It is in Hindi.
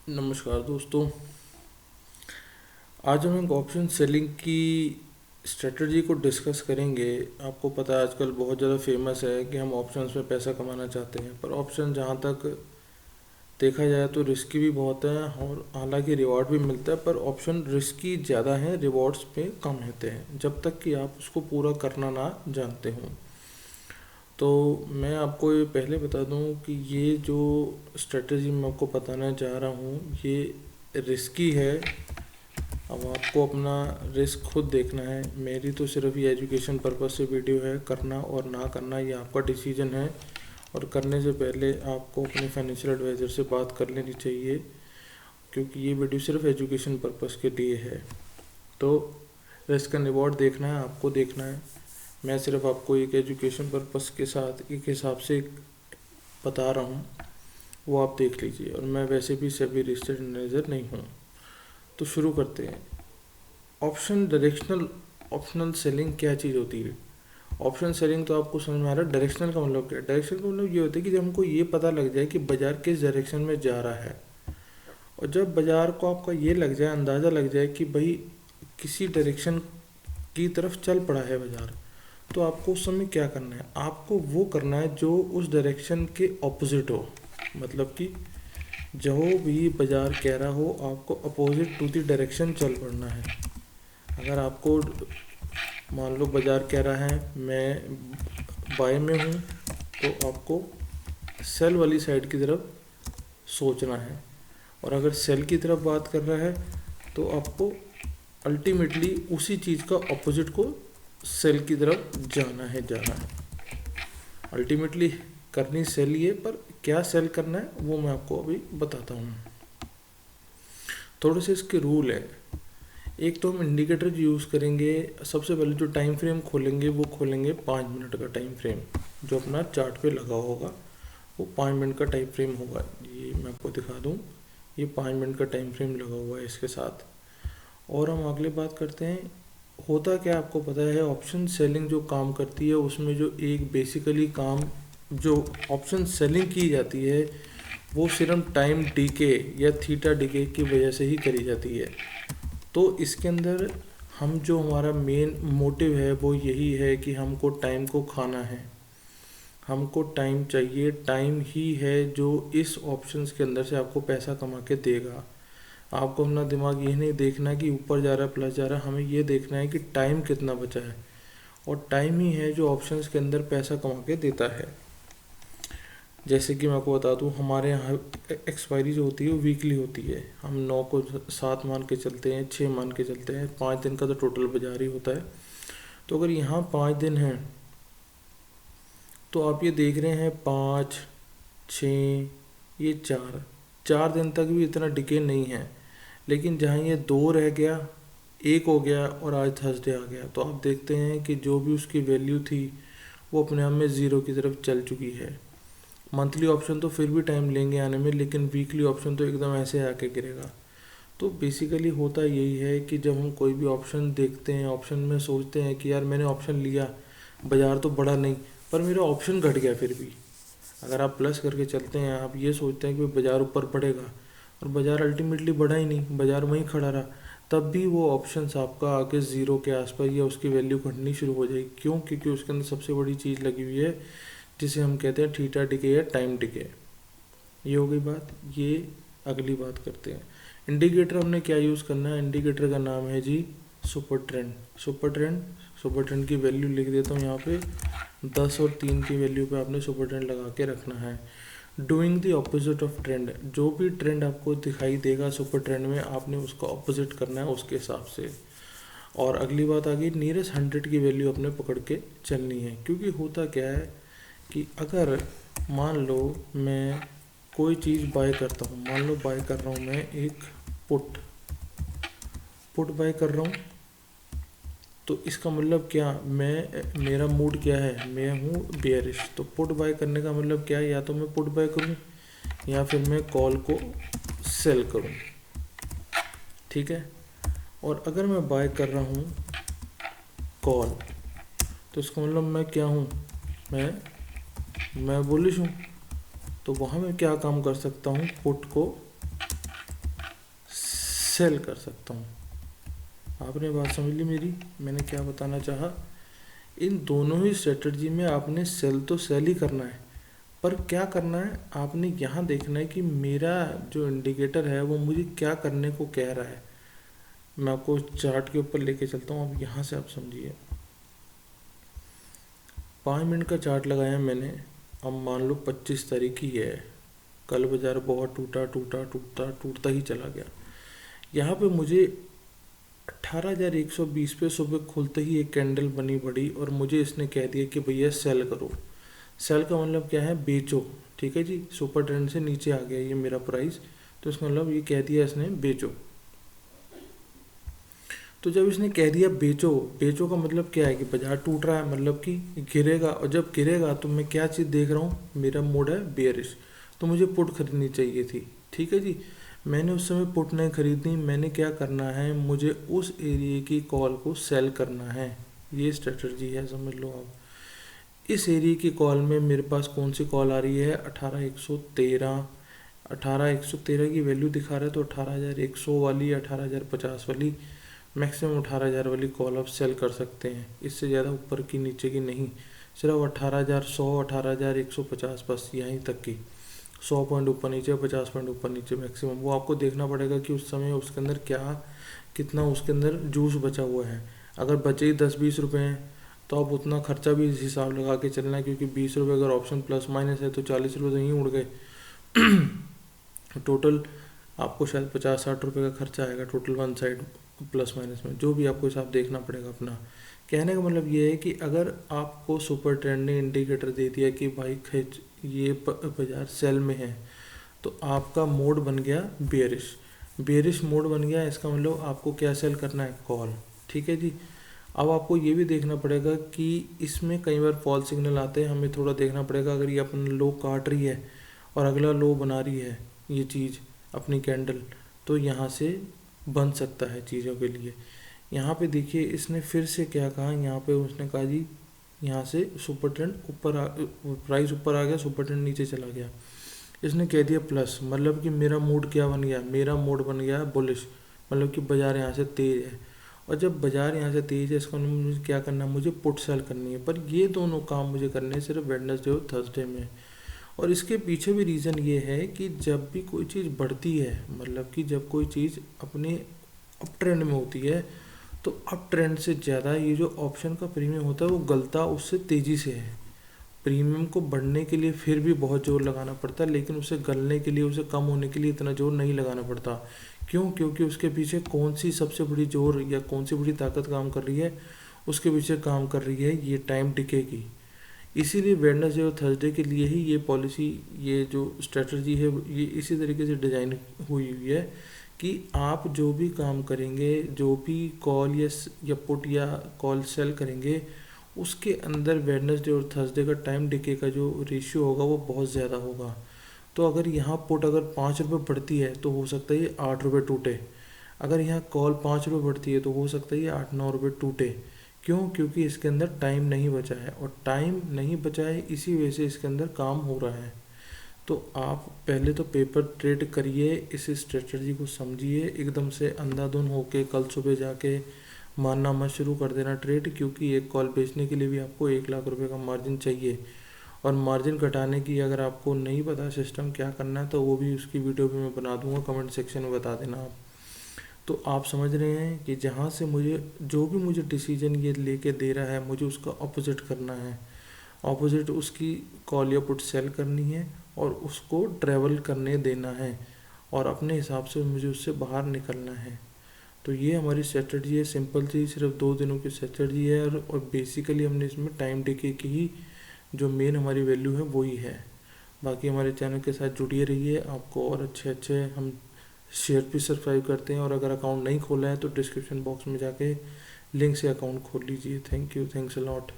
नमस्कार दोस्तों। आज हम एक ऑप्शन सेलिंग की स्ट्रेटजी को डिस्कस करेंगे। आपको पता है आजकल बहुत ज़्यादा फेमस है कि हम ऑप्शंस में पैसा कमाना चाहते हैं, पर ऑप्शन जहाँ तक देखा जाए तो रिस्की भी बहुत है और हालांकि रिवॉर्ड भी मिलता है, पर ऑप्शन रिस्की ज़्यादा है, रिवॉर्ड्स पे कम होते हैं जब तक कि आप उसको पूरा करना ना जानते हों। तो मैं आपको ये पहले बता दूं कि ये जो स्ट्रेटजी मैं आपको बताना चाह रहा हूँ ये रिस्की है। अब आपको अपना रिस्क खुद देखना है। मेरी तो सिर्फ ये एजुकेशन पर्पस से वीडियो है, करना और ना करना ये आपका डिसीजन है। और करने से पहले आपको अपने फाइनेंशियल एडवाइज़र से बात कर लेनी चाहिए, क्योंकि ये वीडियो सिर्फ एजुकेशन पर्पस के लिए है। तो रिस्क एंड रिवॉर्ड देखना है, आपको देखना है। मैं सिर्फ आपको एक एजुकेशन पर्पस के साथ एक हिसाब से बता रहा हूँ, वो आप देख लीजिए। और मैं वैसे भी सभी रजिस्टर्ड एडवाइज़र नहीं हूँ। तो शुरू करते हैं। ऑप्शन डायरेक्शनल ऑप्शनल सेलिंग क्या चीज़ होती है? ऑप्शन सेलिंग तो आपको समझ में आ रहा है। डायरेक्शनल का मतलब क्या है? डायरेक्शनल का मतलब ये होता है कि जब हमको ये पता लग जाए कि बाजार किस डायरेक्शन में जा रहा है, और जब बाजार को आपका ये लग जाए, अंदाज़ा लग जाए कि भाई किसी डायरेक्शन की तरफ चल पड़ा है बाजार, तो आपको उस समय क्या करना है? आपको वो करना है जो उस डायरेक्शन के ऑपोजिट हो। मतलब कि जो भी बाजार कह रहा हो, आपको अपोजिट टू द डायरेक्शन चल पड़ना है। अगर आपको मान लो बाजार कह रहा है मैं बाय में हूँ, तो आपको सेल वाली साइड की तरफ सोचना है। और अगर सेल की तरफ बात कर रहा है तो आपको अल्टीमेटली उसी चीज़ का अपोजिट को सेल की तरफ जाना है। अल्टीमेटली करनी सेल ही है, पर क्या सेल करना है वो मैं आपको अभी बताता हूँ। थोड़े से इसके रूल है। एक तो हम इंडिकेटर यूज़ करेंगे। सबसे पहले जो टाइम फ्रेम खोलेंगे वो खोलेंगे 5 मिनट का टाइम फ्रेम, जो अपना चार्ट पे लगा होगा वो 5 मिनट का टाइम फ्रेम होगा। ये मैं आपको दिखा दूँ, ये 5 मिनट का टाइम फ्रेम लगा हुआ है इसके साथ। और हम अगले बात करते हैं। होता क्या आपको पता है, ऑप्शन सेलिंग जो काम करती है उसमें जो एक बेसिकली काम जो ऑप्शन सेलिंग की जाती है वो सिर्फ टाइम डीके या थीटा डीके की वजह से ही करी जाती है। तो इसके अंदर हम जो हमारा मेन मोटिव है वो यही है कि हमको टाइम को खाना है, हमको टाइम चाहिए। टाइम ही है जो इस ऑप्शंस के अंदर से आपको पैसा कमा के देगा। आपको अपना दिमाग ये नहीं देखना कि ऊपर जा रहा है प्लस जा रहा है, हमें ये देखना है कि टाइम कितना बचा है। और टाइम ही है जो ऑप्शंस के अंदर पैसा कमा के देता है। जैसे कि मैं आपको बता दूं, हमारे यहाँ एक्सपायरी जो होती है वो वीकली होती है। हम 9 को 7 मान के चलते हैं, 6 मान के चलते हैं, 5 दिन का तो टोटल बाजार ही होता है। तो अगर यहाँ 5 दिन हैं तो आप ये देख रहे हैं 5, 6, ये 4 दिन तक भी इतना डिके नहीं है। लेकिन जहाँ ये 2 रह गया, 1 हो गया और आज थर्सडे आ गया, तो आप देखते हैं कि जो भी उसकी वैल्यू थी वो अपने आप में ज़ीरो की तरफ चल चुकी है। मंथली ऑप्शन तो फिर भी टाइम लेंगे आने में, लेकिन वीकली ऑप्शन तो एकदम ऐसे आके गिरेगा। तो बेसिकली होता यही है कि जब हम कोई भी ऑप्शन देखते हैं, ऑप्शन में सोचते हैं कि यार मैंने ऑप्शन लिया, बाज़ार तो बढ़ा नहीं, पर मेरा ऑप्शन घट गया। फिर भी अगर आप प्लस करके चलते हैं, आप ये सोचते हैं कि बाज़ार ऊपर बढ़ेगा और बाज़ार अल्टीमेटली बढ़ा ही नहीं, बाज़ार वहीं खड़ा रहा, तब भी वो ऑप्शंस आपका आके ज़ीरो के आसपास या उसकी वैल्यू घटनी शुरू हो जाएगी। क्यों? क्योंकि उसके अंदर सबसे बड़ी चीज़ लगी हुई है जिसे हम कहते हैं थीटा डिके या टाइम डिके। ये हो गई बात। ये अगली बात करते हैं। इंडिकेटर हमने क्या यूज़ करना है? इंडिकेटर का नाम है जी सुपर ट्रेंड। सुपर ट्रेंड की वैल्यू लिख देता हूँ यहाँ पे। 10 और 3 की वैल्यू पे आपने सुपर ट्रेंड लगा के रखना है। Doing the opposite of trend, जो भी ट्रेंड आपको दिखाई देगा सुपर ट्रेंड में, आपने उसका ऑपोजिट करना है उसके हिसाब से। और अगली बात आ गई, नियरेस्ट 100 की वैल्यू अपने पकड़ के चलनी है। क्योंकि होता क्या है कि अगर मान लो मैं कोई चीज़ बाय करता हूँ, मान लो बाय कर रहा हूँ मैं एक पुट बाय कर रहा हूँ, तो इसका मतलब क्या, मेरा मूड क्या है, मैं हूँ बेयरिश। तो पुट बाय करने का मतलब क्या है, या तो मैं पुट बाय करूँ या फिर मैं कॉल को सेल करूँ। ठीक है। और अगर मैं बाय कर रहा हूँ कॉल, तो इसका मतलब मैं क्या हूँ, मैं बुलिश हूँ। तो वहाँ मैं क्या काम कर सकता हूँ, पुट को सेल कर सकता हूँ। आपने बात समझ ली मेरी, मैंने क्या बताना चाहा। इन दोनों ही स्ट्रेटजी में आपने सेल तो सेल ही करना है, पर क्या करना है आपने यहाँ देखना है कि मेरा जो इंडिकेटर है वो मुझे क्या करने को कह रहा है। मैं आपको चार्ट के ऊपर लेके चलता हूँ, अब यहाँ से आप समझिए। 5 मिनट का चार्ट लगाया मैंने। अब मान लो 25 तारीख ही है, कल बाजार बहुत टूटा टूटा टूटता टूटता ही चला गया। यहाँ पे मुझे 18,120 पे सुबह खुलते ही एक कैंडल बनी बड़ी और मुझे इसने कह दिया कि भैया सेल करो। सेल का मतलब क्या है, बेचो। ठीक है जी, सुपर ट्रेंड से नीचे आ गया ये मेरा प्राइस, तो इसका मतलब ये कह दिया इसने बेचो। तो जब इसने कह दिया बेचो, बेचो का मतलब क्या है कि बाजार टूट रहा है, मतलब कि गिरेगा। और जब गिरेगा तो मैं क्या चीज़ देख रहा हूँ, मेरा मोड है बेयरिश, तो मुझे पुट खरीदनी चाहिए थी। ठीक है जी, मैंने उस समय पुट नहीं खरीदनी। मैंने क्या करना है, मुझे उस एरिया की कॉल को सेल करना है। ये स्ट्रेटजी है, समझ लो आप। इस एरिया की कॉल में मेरे पास कौन सी कॉल आ रही है, 18,113। 18,113 की वैल्यू दिखा रहा है, तो 18,100 वाली, 18,050 वाली, मैक्सिमम 18,000 वाली कॉल आप सेल कर सकते हैं। इससे ज़्यादा ऊपर की नीचे की नहीं, सिर्फ 18,100, 18,150 बस यहीं तक की। 100 पॉइंट ऊपर नीचे, 50 पॉइंट ऊपर नीचे मैक्सिमम। वो आपको देखना पड़ेगा कि उस समय उसके अंदर क्या, कितना उसके अंदर जूस बचा हुआ है। अगर बचे ही 10-20 रुपये हैं तो आप उतना खर्चा भी इस हिसाब लगा के चलना है, क्योंकि 20 रुपये अगर ऑप्शन प्लस माइनस है तो 40 रुपये तो यहीं उड़ गए। टोटल आपको शायद 50-60 रुपये का खर्चा आएगा total one side plus minus में, जो भी आपको हिसाब देखना पड़ेगा अपना। कहने का मतलब ये है कि अगर आपको सुपर ट्रेंड ने इंडिकेटर दे दिया कि भाई खिंच, ये बाजार सेल में है, तो आपका मोड बन गया बेयरिश। बेयरिश मोड बन गया, इसका मतलब आपको क्या सेल करना है, कॉल। ठीक है जी। अब आपको ये भी देखना पड़ेगा कि इसमें कई बार फॉल सिग्नल आते हैं, हमें थोड़ा देखना पड़ेगा। अगर ये अपना लो काट रही है और अगला लो बना रही है ये चीज़ अपनी कैंडल, तो यहाँ से बन सकता है चीज़ों के लिए। यहाँ पे देखिए इसने फिर से क्या कहा, यहाँ पे उसने कहा जी यहाँ से सुपर ट्रेंड ऊपर प्राइस ऊपर आ गया, सुपर ट्रेंड नीचे चला गया। इसने कह दिया प्लस, मतलब कि मेरा मूड क्या बन गया, मेरा मूड बन गया बुलिश, मतलब कि बाजार यहाँ से तेज़ है। और जब बाजार यहाँ से तेज़ है, इसका मुझे क्या करना है, मुझे पुट सेल करनी है। पर ये दोनों काम मुझे करने हैं सिर्फ वेडनेसडे और थर्सडे में। और इसके पीछे भी रीज़न ये है कि जब भी कोई चीज़ बढ़ती है, मतलब कि जब कोई चीज़ अपने अप ट्रेंड में होती है, तो अप ट्रेंड से ज़्यादा ये जो ऑप्शन का प्रीमियम होता है वो गलता उससे तेज़ी से है। प्रीमियम को बढ़ने के लिए फिर भी बहुत जोर लगाना पड़ता है, लेकिन उसे गलने के लिए, उसे कम होने के लिए इतना जोर नहीं लगाना पड़ता। क्यों? क्योंकि उसके पीछे कौन सी सबसे बड़ी जोर या कौन सी बड़ी ताकत काम कर रही है, उसके पीछे काम कर रही है ये टाइम डिके की। इसीलिए वेडनेसडे और थर्सडे के लिए ही ये पॉलिसी, ये जो स्ट्रेटजी है, ये इसी तरीके से डिज़ाइन हुई हुई है कि आप जो भी काम करेंगे, जो भी कॉल या पुट या कॉल सेल करेंगे, उसके अंदर वेडनेसडे और थर्सडे का टाइम डिके का जो रेशियो होगा वो बहुत ज़्यादा होगा। तो अगर यहाँ पुट अगर 5 रुपये बढ़ती है तो हो सकता है ये 8 रुपये टूटे। अगर यहाँ कॉल 5 रुपये बढ़ती है तो हो सकता है ये 8-9 रुपये टूटे। क्यों? क्योंकि इसके अंदर टाइम नहीं बचा है, और टाइम नहीं बचा है इसी वजह से इसके अंदर काम हो रहा है। तो आप पहले तो पेपर ट्रेड करिए, इस स्ट्रेटजी को समझिए, एकदम से अंधाधुन होके कल सुबह जाके मारना मत शुरू कर देना ट्रेड, क्योंकि एक कॉल बेचने के लिए भी आपको 1 लाख रुपए का मार्जिन चाहिए। और मार्जिन घटाने की अगर आपको नहीं पता सिस्टम क्या करना है, तो वो भी उसकी वीडियो भी मैं बना दूंगा, कमेंट सेक्शन में बता देना आप। तो आप समझ रहे हैं कि जहाँ से मुझे जो भी मुझे डिसीजन ये लेके दे रहा है, मुझे उसका ऑपोजिट करना है। ऑपोजिट उसकी कॉल या पुट सेल करनी है और उसको ट्रैवल करने देना है, और अपने हिसाब से मुझे उससे बाहर निकलना है। तो ये हमारी स्ट्रेटजी है, सिंपल सी, सिर्फ 2 दिनों की स्ट्रेटजी है। और बेसिकली हमने इसमें टाइम डिके की ही जो मेन हमारी वैल्यू है वही है। बाकी हमारे चैनल के साथ जुड़िए रहिए, आपको और अच्छे अच्छे हम शेयर भी सब्सक्राइब करते हैं। और अगर अकाउंट नहीं खोला है तो डिस्क्रिप्शन बॉक्स में जाके लिंक से अकाउंट खोल लीजिए। Thank you, thanks a lot.